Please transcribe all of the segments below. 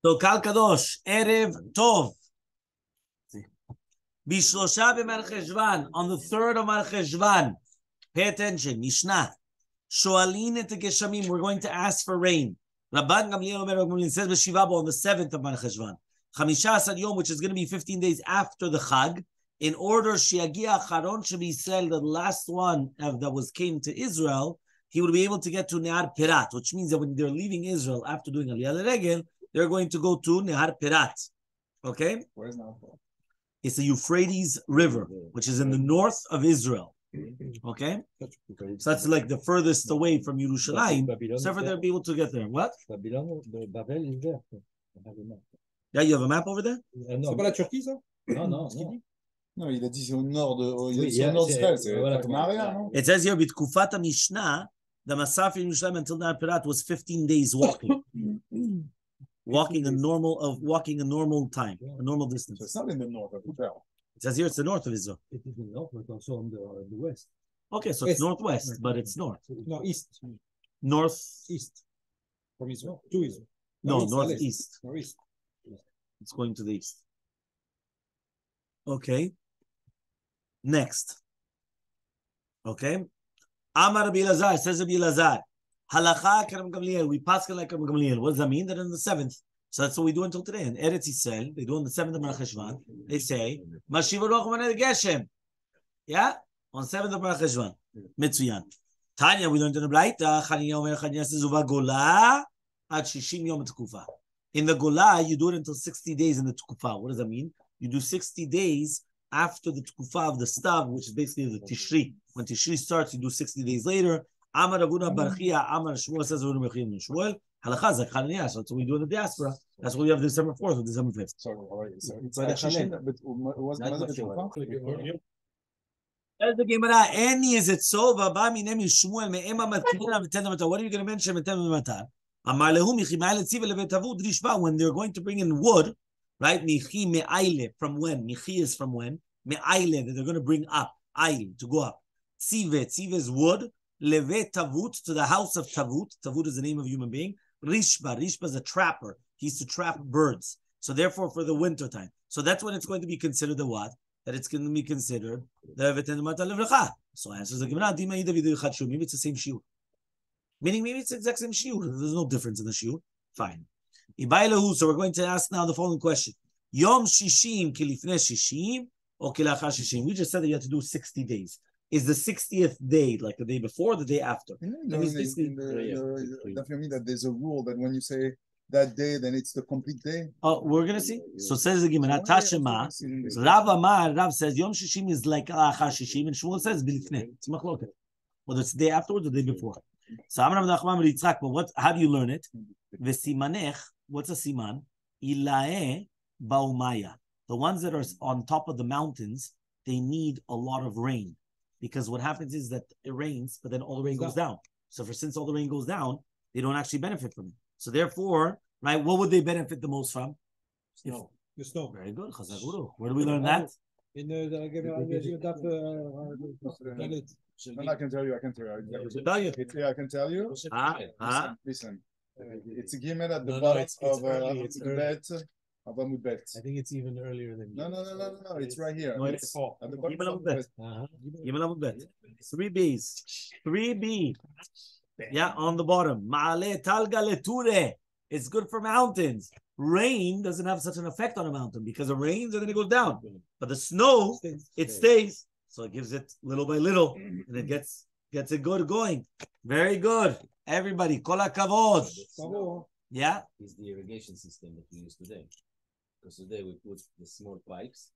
So Kal Kadosh, Erev Tov. Bishlosha b'Mar Cheshvan, on the 3rd of Mar Cheshvan. Pay attention, Mishnah. Shoalin et Geshamim, we're going to ask for rain. Rabban Gamliel Omer Gamliel says b'Shivabo on the 7th of Mar Cheshvan. Chamisha Asad Yom, which is going to be 15 days after the Chag, in order Shiagia Charon Shebisrael, the last one that came to Israel, he would be able to get to Nehar Pirat, which means that when they're leaving Israel after doing Aliyah L'Regel, they're going to go to Nehar Pirat. Okay? Where's Nehar? It's the Euphrates River, which is in the north of Israel. Okay? So that's like the furthest away from Yerushalayim. So for they'll be able to get there. What? Yeah, you have a map over there? C'est pas la Turquie, ça? Non. Non, il a dit c'est au nord d'Israël. C'est Maria, non? It says here, B'tkufat Mishnah, the Masaf in Yerushalayim until Nehar Pirat was 15 days walking. Walking a normal time, a normal distance. So it's not in the north of Israel. It says here it's the north of Israel. It is in the north, but also on the west. Okay, so it's northwest, but it's north. No, east. Northeast. From Israel to Israel. No, northeast. Northeast. It's going to the east. Okay. Next. Okay. Amar Rabbi Elazar, says Rabbi Elazar. Halacha Rabbi Gamliel. We pass like Rabbi Gamliel. What does that mean? That on the 7th. So that's what we do until today. In Eretz Yisrael, they do on the 7th of Mar Cheshvan. They say, Mashiva Roch Maneh Geshem. Yeah? On 7th of Mar Cheshvan. Mitzuyan. Tanya, we learned in the Braita, Chaniya Omer Chaniya says, Uva Gola at Shishim Yom Tekufa. In the Gola, you do it until 60 days in the Tekufa. What does that mean? You do 60 days after the Tekufa of the Stav, which is basically the Tishri. When Tishri starts, you do 60 days later. Amar Avuna Barchia, Amar Shmuel says Avuna Barchia and Shmuel. Halakha Zak Chananiah. So that's what we do in the diaspora. That's what we have December 4th or December 5th. Sorry, it's like Shishim, but was the As the Gemara, Any is it so? Vaba minem Shmuel me'ema matmina v'tenda matar. What are you going to mention? V'tenda matar. Amar lehu michi me'ayle tziva levetavud rishba. When they're going to bring in wood, right? Michi me'ayle, from when? Michi is from when? Me'ayle, that they're going to bring up. Ayle, to go up. Tziva is wood. Leve Tavut, to the house of Tavut. Tavut is the name of a human being. Rishba is a trapper. He used to trap birds. So therefore, for the winter time. So that's when it's going to be considered the what? That it's going to be considered the Vetenimata Levracha. So answers the Gemara, maybe it's the same shiur. Meaning maybe it's the exact same shiur. There's no difference in the shiur. Fine. So we're going to ask now the following question. Yom Shishim kilifne Shishim or kilachar Shishim? We just said that you have to do 60 days. Is the 60th day like the day before, the day after? That there's a rule that when you say that day, then it's the complete day. Oh, we're gonna see. So says the Gemara, Tashema. Rav Amar, Rav says Yom Shishim is like Achar Shishim, and Shmuel says Bilifnei. It's machloket. Whether it's the day afterwards or the day before. So Amar Rav Nachman Yitzchak, but how do you learn it? Vesimanech. What's a siman? Ilae baumaya. The ones that are on top of the mountains, they need a lot of rain. Because what happens is that it rains, but then all the rain goes down. So since all the rain goes down, they don't actually benefit from it. So therefore, right, what would they benefit the most from? Snow. The snow. Very good. Where do we learn that? In the I can tell you. Yeah, I can tell you. Listen. It's a gimel at the bottom of Amud Bet. I think it's even earlier than No. It's right here. No, it's at the bottom of Amud Bet. 3B. Yeah, on the bottom. Ma'ale talga leture. It's good for mountains. Rain doesn't have such an effect on a mountain because it rains and then it goes down. But the snow, it stays. So it gives it little by little, and it gets it good going. Very good. Everybody, kol hakavod. Yeah? Is the irrigation system that we use today. Because today we put the small pipes.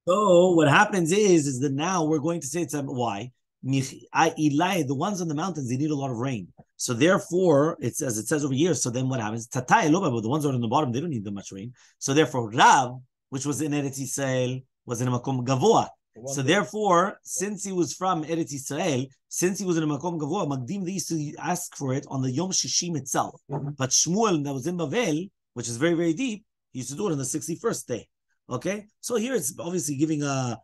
So what happens is that now we're going to say it's why? The ones on the mountains, they need a lot of rain. So therefore, it's as it says over here. So then what happens? Tatai loba, but the ones that are on the bottom, they don't need that much rain. So therefore, Rav, which was in Eretz Yisrael, was in a makom gavoa. So therefore, since he was from Eretz Yisrael, since he was in a makom gavoa, Magdim, they used to ask for it on the Yom Shishim itself. But Shmuel, that was in Bavel, which is very, very deep, he used to do it on the 61st day. Okay? So here it's obviously giving a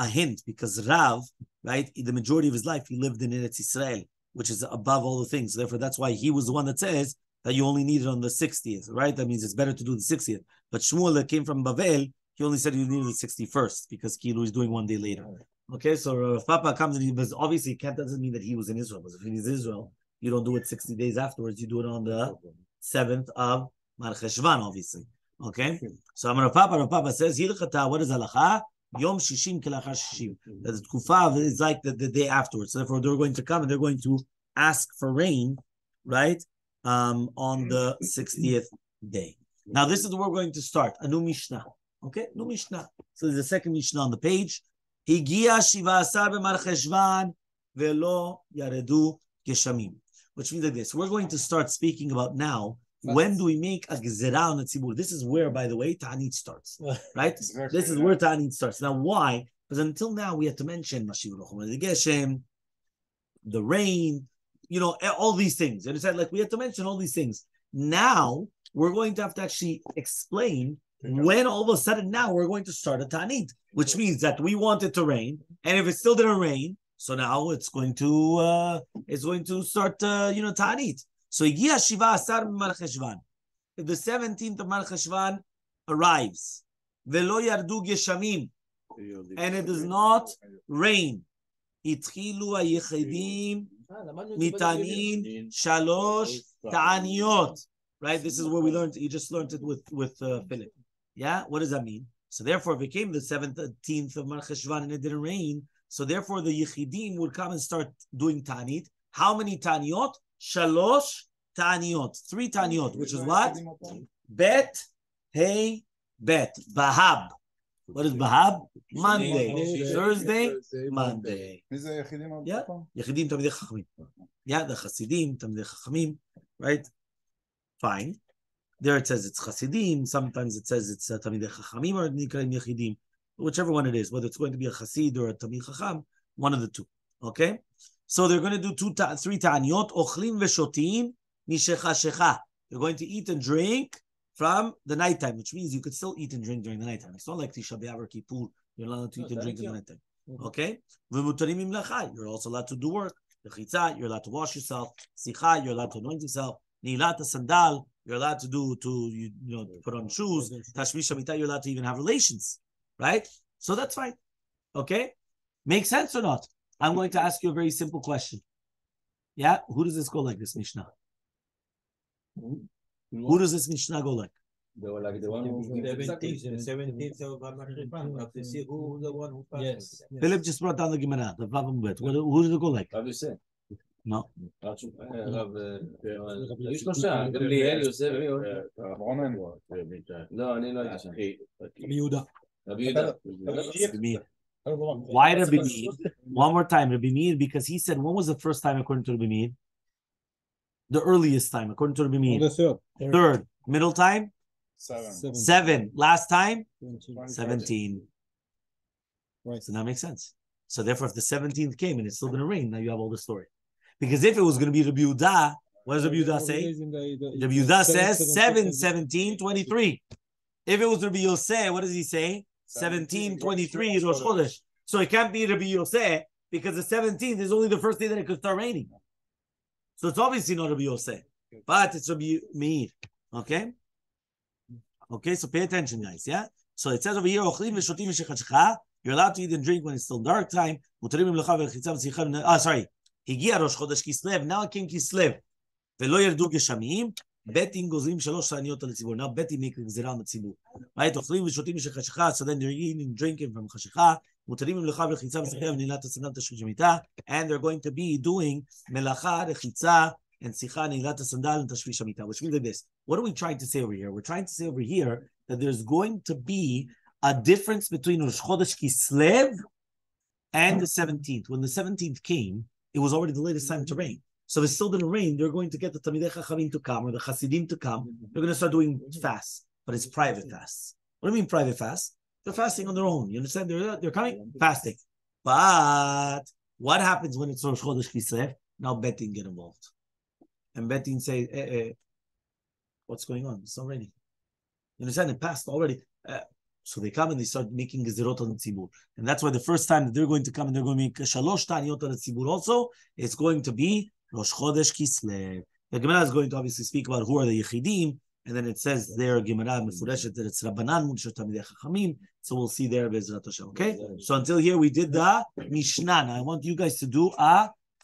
hint, because Rav, right, the majority of his life, he lived in Eretz Yisrael, which is above all the things. Therefore, that's why he was the one that says that you only need it on the 60th, right? That means it's better to do the 60th. But Shmuel that came from Bavel, he only said you needed the 61st because Kilu is doing one day later. Okay, so Rav Papa comes and but obviously it doesn't mean that he was in Israel. Because if he's in Israel, you don't do it 60 days afterwards. You do it on the 7th of Mar Cheshvan, obviously. Okay, so Rav Papa says, Hilchata, what is halacha? Yom Shishim Kelachar Shishim. That the Kufa is like the day afterwards. So therefore, they're going to come and they're going to ask for rain, right? On the 60th day. Now, this is where we're going to start. A new Mishnah. Okay, new Mishnah. So there's a second Mishnah on the page. Higia Shiva Asar b'Mar Cheshvan velo yaredu geshamim. Which means like this. We're going to start speaking about now. When do we make a gezerah on the tzibur? This is where, by the way, Taanit starts. Right? This is where Taanit starts. Now, why? Because until now, we had to mention the rain, all these things. You understand? Like, we had to mention all these things. Now, we're going to have to actually explain when all of a sudden now we're going to start a Taanit, which means that we want it to rain, and if it still didn't rain, so now it's going to start Taanit. So Higia Shiva Asar Mar Cheshvan. If the 17th of Mar Cheshvan arrives, Velo Yardu Geshamim, and it does not rain, Itchilu HaYechidim Mitanin Shalosh Ta'aniyot. Right? This is where we learned. You just learned it with Philip. Yeah? What does that mean? So therefore, if it came the 17th of Mar Cheshvan and it didn't rain, so therefore the Yechidim would come and start doing Taanit. How many Ta'aniyot? Shalosh Ta'aniyot. 3 Ta'aniyot, which is what? Bet, Hey, Bet. Bahab. What is Bahab? Monday. Thursday, Monday. Yeah. Yechidim Tamidei Chachamim. Yeah, the Chasidim, Tamidei Chachamim. Right? Fine. There it says it's Chasidim. Sometimes it says it's Tamidei Chachamim or Nikarim Yechidim. Whichever one it is, whether it's going to be a Chasid or a Tamid Chacham, one of the two. Okay? So they're going to do 3 Ta'aniyot. Ochlim v'shotim mishechashecha. You're going to eat and drink from the nighttime, which means you could still eat and drink during the nighttime. It's not like Tisha B'Av or Kippur. You're allowed to eat and drink in the nighttime. Okay? V'mutarim imlacha. You're also allowed to do work. L'chitza, you're allowed to wash yourself. Sicha, you're allowed to anoint yourself. Nilat sandal, you're allowed to put on shoes. Tashmish Shamita, you're allowed to even have relations. Right? So that's fine. Okay? Makes sense or not? I'm going to ask you a very simple question. Yeah? Who does this go like, this Mishnah? Who does this Mishnah go like? The one who 17th of who the one who passed. Yes. Philip just brought down the Gemara, the Vavam Bet. Who does it go like? Rabbi said. No. היו 3, גמליאל, יוסף, לא, אני לא הייתי שם. רבי יהודה. Why Rabbi Meir? One more time, Rabbi Meir, because he said, when was the first time according to Rabbi Meir? The earliest time, according to Rabbi Meir. The third. Middle time? 7. Last time? 17. 17. Right. So that makes sense. So therefore, if the 17th came and it's still going to rain, now you have all the story. Because if it was going to be Rabbi Yehuda, what does Rabbi Yehuda say? Rabbi Yehuda says 7, 17, 23. If it was Rabbi Yosef, what does he say? 17, 23 is Rosh Chodesh. So it can't be Rabbi Yosef because the 17th is only the first day that it could start raining. So it's obviously not Rabbi Yosef, but it's Rabbi Meir. Okay? Okay, so pay attention, guys. Yeah? So it says over here, you're allowed to eat and drink when it's still dark time. Sorry. Higia Rosh Chodesh Kislev. Now it came Kislev. Velo yerdu geshamim. Betting gozim 3 ta'aniyot al tzibur. Now betting make gzera on the tzibur. Right? Ochlim v'shotim mishechashecha. So then they're eating and drinking from chashecha. Mutarim imlecha v'rechitza v'sicha v'nilat hasanal tashvil shemitah. And they're going to be doing melacha, rechitza, and sicha, nilat hasandal, and tashvil shemitah. Which means like this. What are we trying to say over here? We're trying to say over here that there's going to be a difference between Rosh Chodesh Kislev and the 17th. When the 17th came, it was already the latest time to rain. So if it still didn't rain, they're going to get the Tamidei Chachamim to come or the Chasidim to come. They're going to start doing fasts, but it's private fasts. What do you mean private fasts? They're fasting on their own. You understand? They're coming fasting. But what happens when it's Rosh Chodesh Kislev? Now betting get involved. And betting say, what's going on? It's not raining. You understand? It passed already. So they come and they start making gezerot on the tzibur. And that's why the first time that they're going to come and they're going to make 3 ta'aniyot on the tzibur also, it's going to be Rosh Chodesh Kislev. The Gemara is going to obviously speak about who are the Yechidim, and then it says there, Gemara Mefureshet, that it's Rabbanan Munsher Tamidei Chachamim. So we'll see there, Bezrat Hashem. Okay? So until here, we did the Mishnah. Now I want you guys to do a